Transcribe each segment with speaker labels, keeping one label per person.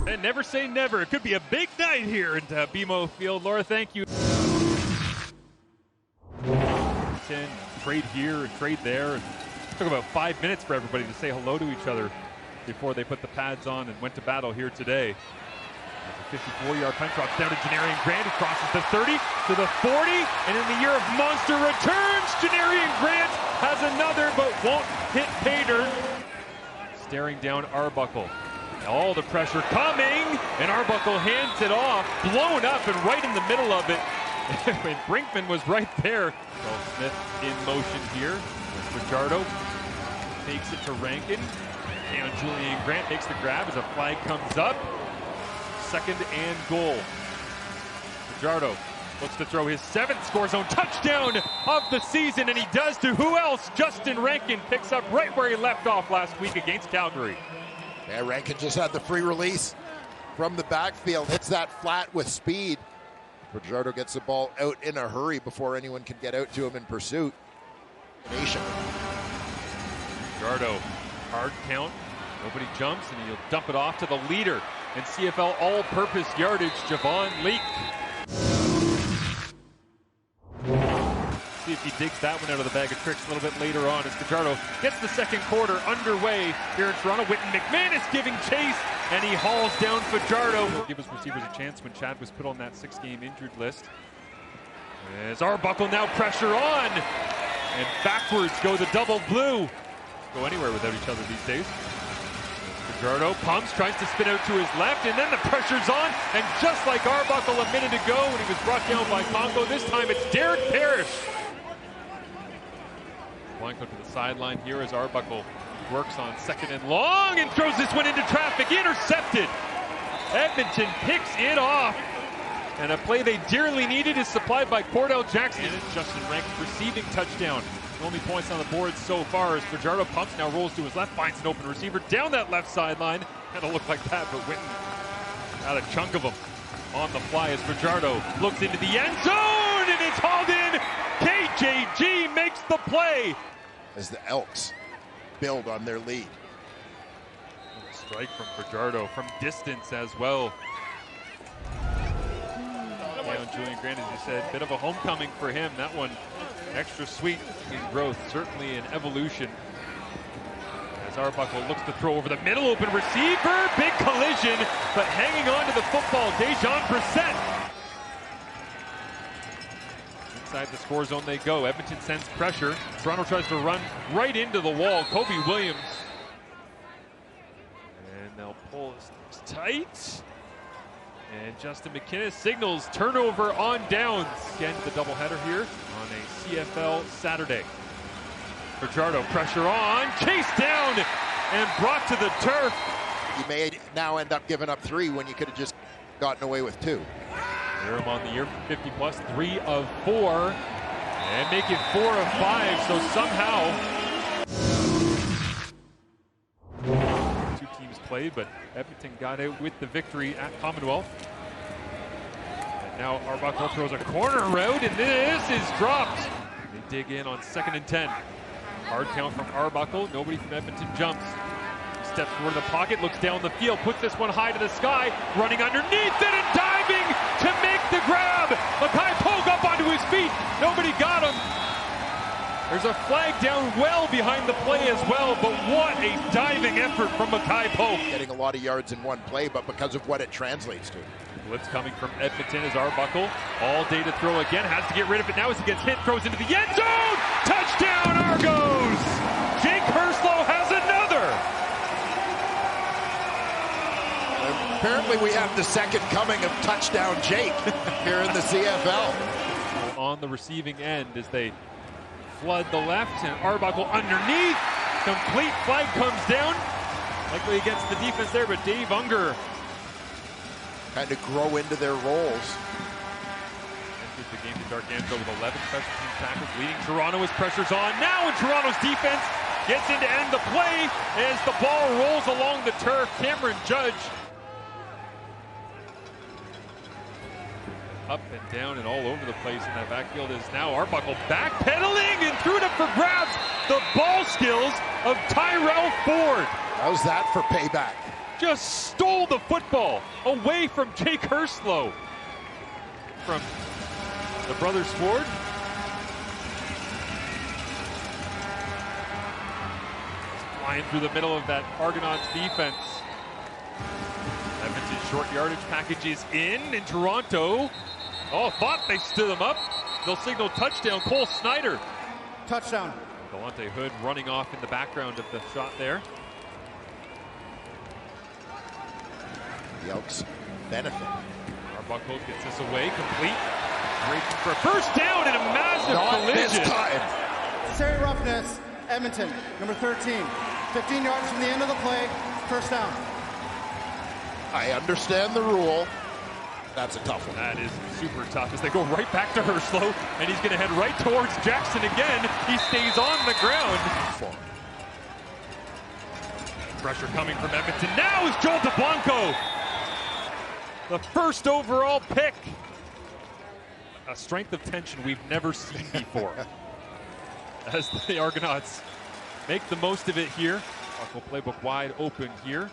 Speaker 1: And never say never. It could be a big night here at BMO Field. Laura, thank you. Trade here and trade there. It took about 5 minutes for everybody to say hello to each other before they put the pads on and went to battle here today. A 54-yard punch drops down to Janarian Grant, who crosses the 30 to the 40, and in the year of monster returns, Janarian Grant has another but won't hit Pater. Staring down Arbuckle. All the pressure coming, and Arbuckle hands it off, blown up and right in the middle of it. And Brinkman was right there. Well, Smith in motion here. Fajardo takes it to Rankin. And Julian Grant makes the grab as a flag comes up. 2nd and goal. Fajardo looks to throw his 7th score zone touchdown of the season, and he does to who else? Justin Rankin picks up right where he left off last week against Calgary.
Speaker 2: Yeah, Rankin just had the free release from the backfield, hits that flat with speed. Fajardo gets the ball out in a hurry before anyone can get out to him in pursuit. Nation.
Speaker 1: Fajardo, hard count, nobody jumps, and he'll dump it off to the leader in CFL all-purpose yardage, Javon Leake. See if he digs that one out of the bag of tricks a little bit later on as Fajardo gets the second quarter underway here in Toronto. Whitten McMahon is giving chase, and he hauls down Fajardo. He'll give his receivers a chance when Chad was put on that 6-game injured list. As Arbuckle now pressure on, and backwards go the double blue. Go anywhere without each other these days. Fajardo pumps, tries to spin out to his left, and then the pressure's on, and just like Arbuckle a minute ago when he was brought down by Congo, this time it's Derek Parrish. Blanco to the sideline here as Arbuckle works on 2nd and long and throws this one into traffic. Intercepted. Edmonton picks it off. And a play they dearly needed is supplied by Cordell Jackson. And it's Justin Rankin receiving touchdown. Only points on the board so far as Fajardo pumps, now rolls to his left, finds an open receiver down that left sideline. It'll look like that, but Whitten had a chunk of them on the fly as Fajardo looks into the end zone, and it's hauled in. KJG makes the play.
Speaker 2: As the Elks build on their lead.
Speaker 1: Strike from Fajardo from distance as well. Down Julian Grant, as you said, bit of a homecoming for him. That one extra sweet in growth, certainly an evolution. As Arbuckle looks to throw over the middle, open receiver, big collision, but hanging on to the football, Dejon Brissett. Inside the score zone they go. Edmonton sends pressure. Toronto tries to run right into the wall. Kobe Williams. And they'll pull this tight. And Justin McKinnis signals turnover on downs. Again, the doubleheader here on a CFL Saturday. Fajardo pressure on, chased down and brought to the turf.
Speaker 2: You may now end up giving up 3 when you could have just gotten away with 2.
Speaker 1: Lirim on the year, 50 plus, 3 of 4, and make it 4 of 5. So somehow 2 teams played, but Edmonton got out with the victory at Commonwealth. And now Arbuckle throws a corner route, and this is dropped. They dig in on 2nd and 10. Hard count from Arbuckle. Nobody from Edmonton jumps. Steps toward the pocket, looks down the field, puts this one high to the sky, running underneath it and diving to make the grab. Mackay Polk up onto his feet. Nobody got him. There's a flag down well behind the play as well, but what a diving effort from Mackay Polk.
Speaker 2: Getting a lot of yards in one play, but because of what it translates to.
Speaker 1: Blitz coming from Edmonton as Arbuckle. All day to throw again, has to get rid of it now as he gets hit, throws into the end zone. Touchdown Argos! Jake Herslow has another.
Speaker 2: Apparently we have the second coming of touchdown Jake here in the CFL.
Speaker 1: On the receiving end as they flood the left, and Arbuckle underneath. Complete flag comes down. Likely against the defense there, but Dave Unger
Speaker 2: had to grow into their roles.
Speaker 1: Enters the game to D'Arcangelo with 11 special team tackles, leading Toronto as pressure's on now, and Toronto's defense gets in to end the play as the ball rolls along the turf. Cameron Judge up and down and all over the place in that backfield is now Arbuckle backpedaling and threw it up for grabs. The ball skills of Tyrell Ford.
Speaker 2: How's that for payback?
Speaker 1: just stole the football away from Jake Hurstlow. From the brothers Ford. Flying through the middle of that Argonauts defense. Edmonton short yardage packages in Toronto. Oh, thought they stood them up. They'll signal touchdown. Cole Snyder.
Speaker 3: Touchdown.
Speaker 1: Delonte Hood running off in the background of the shot there.
Speaker 2: The Elks benefit.
Speaker 1: Arbuckle gets this away, complete. Racing for a first down and a massive
Speaker 2: Not
Speaker 1: collision.
Speaker 2: this time.
Speaker 3: Necessary roughness, Edmonton, number 13. 15 yards from the end of the play, first down.
Speaker 2: I understand the rule. That's a tough one.
Speaker 1: That is super tough as they go right back to Hurstlow, and he's going to head right towards Jackson again. He stays on the ground. Pressure coming from Edmonton. Now is Joel DeBlanco. The first overall pick. A strength of tension we've never seen before. As the Argonauts make the most of it here. Buckle playbook wide open here.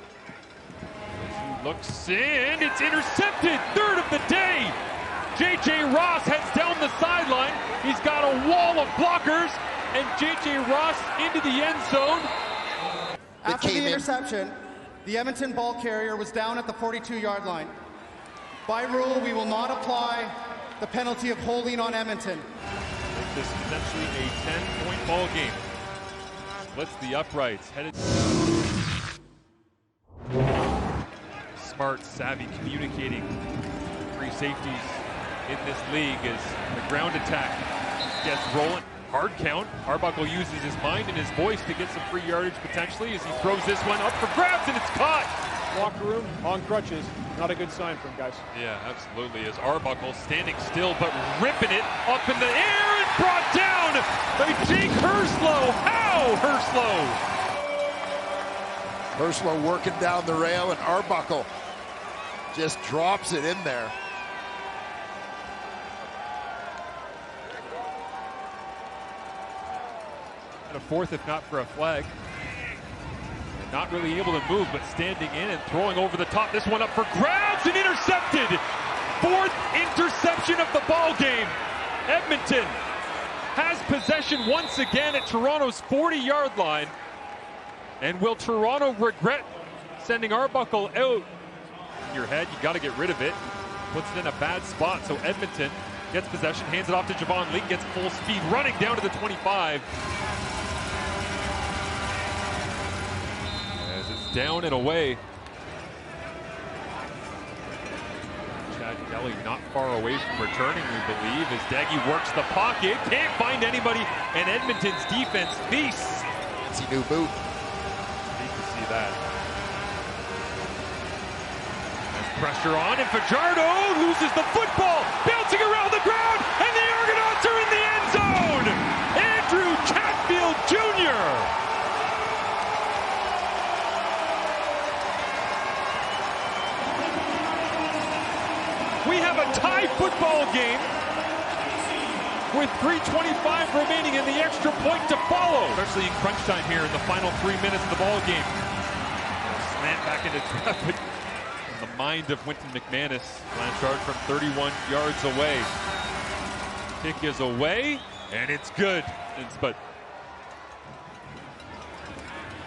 Speaker 1: He looks in, it's intercepted, third of the day. J.J. Ross heads down the sideline. He's got a wall of blockers, and J.J. Ross into the end zone.
Speaker 3: After the interception, the Edmonton ball carrier was down at the 42-yard line. By rule, we will not apply the penalty of holding on Edmonton.
Speaker 1: Make this potentially a 10-point ball game. Splits the uprights, headed. Smart, savvy, communicating. Three safeties in this league as the ground attack gets rolling. Hard count. Arbuckle uses his mind and his voice to get some free yardage potentially as he throws this one up for grabs, and it's caught.
Speaker 4: Locker room on crutches. Not a good sign for him, guys.
Speaker 1: Yeah, absolutely. As Arbuckle standing still but ripping it up in the air and brought down by Jake Hurstlow. How, Hurstlow?
Speaker 2: Hurstlow working down the rail, and Arbuckle just drops it in there.
Speaker 1: A fourth if not for a flag. Not really able to move, but standing in and throwing over the top. This one up for grabs and intercepted. Fourth interception of the ball game. Edmonton has possession once again at Toronto's 40-yard line. And will Toronto regret sending Arbuckle out? In your head, you got to get rid of it. Puts it in a bad spot, so Edmonton gets possession, hands it off to Javon Lee, gets full speed, running down to the 25. As it's down and away. Chad Kelly not far away from returning, we believe, as Doege works the pocket, can't find anybody, and Edmonton's defense feasts.
Speaker 2: It's a new boot.
Speaker 1: That. As pressure on, and Fajardo loses the football, bouncing around the ground, and the Argonauts are in the end zone! Andrew Chatfield Jr. We have a tie football game with 3:25 remaining and the extra point to follow. Especially in crunch time here in the final 3 minutes of the ball game. Slant back into traffic. In the mind of Winton McManus. Blanchard from 31 yards away. Kick is away, and it's good. But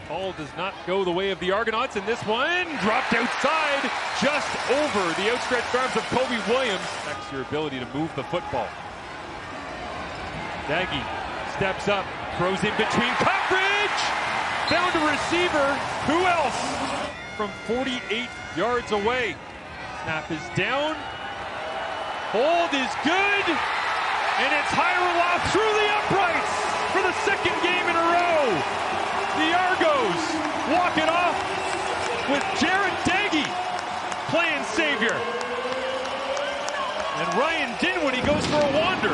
Speaker 1: ball does not go the way of the Argonauts, and this one dropped outside, just over the outstretched arms of Kobe Williams. Affects your ability to move the football. Doege steps up, throws in between coverage, found a receiver. Who else? From 48 yards away. Snap is down. Hold is good. And it's Hajrullahu through the uprights for the second game in a row. The Argos walk it off with Jarret Doege playing savior. And Ryan Dinwiddie goes for a wander.